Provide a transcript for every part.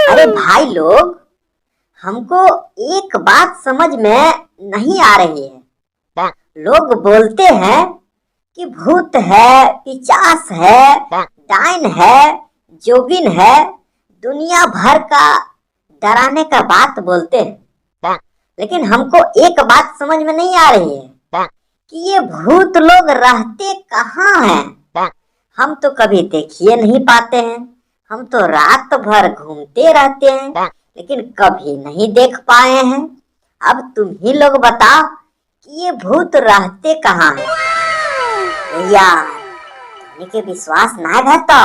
अरे भाई लोग, हमको एक बात समझ में नहीं आ रही है। लोग बोलते हैं कि भूत है, पिशाच है, डायन है, जोगिन है, दुनिया भर का डराने का बात बोलते हैं। लेकिन हमको एक बात समझ में नहीं आ रही है कि ये भूत लोग रहते कहाँ हैं। हम तो कभी देखिए नहीं पाते हैं। हम तो रात भर घूमते रहते हैं लेकिन कभी नहीं देख पाए हैं। अब तुम ही लोग बताओ कि ये भूत रहते कहाँ हैं। यार के विश्वास ना है तो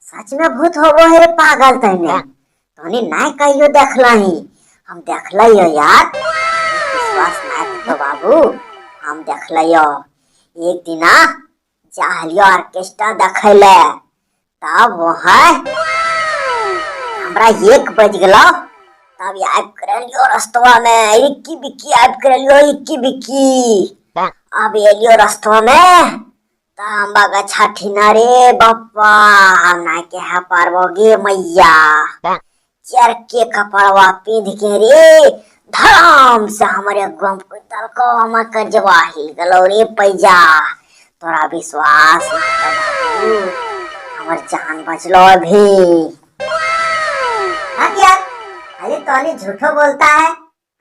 सच में भूत होबो है पागल तने। तोनी ना कहियो देखला ही, हम देखला यो यार। विश्वास ना है तो बाबू हम देखला यो। एक दिना जाहलियो ऑर्केस्ट्रा देखले, तब वहाँ हमरा 1 बज गलो। तब याद करलियो रस्तवा में इक्की बिक्की याद करलियो इक्की बिक्की। अब एलियो रस्तवा में तांबा का छठिना रे बाप्पा, हम ना के है पार्वोगे मैया। चरके कपड़वा पींध के रे धड़ाम से हमारे गम को तल को हम कर जवा हिल गलो रे पैजा। तोरा विश्वास ना हमार जान बचलो अभी। अरे तोनी झूठो बोलता है।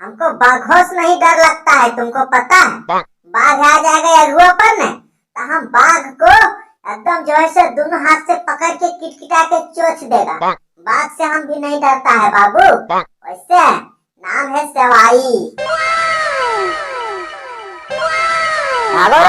हमको बाघों से नहीं डर लगता है, तुमको पता है। बाघ आ जाएगा अगुआ पर न, तो हम बाघ को एकदम जो है दोनों हाथ से पकड़ के किटकिटा के चोच देगा। बाघ से हम भी नहीं डरता है बाबू। वैसे नाम है सेवाई। भागो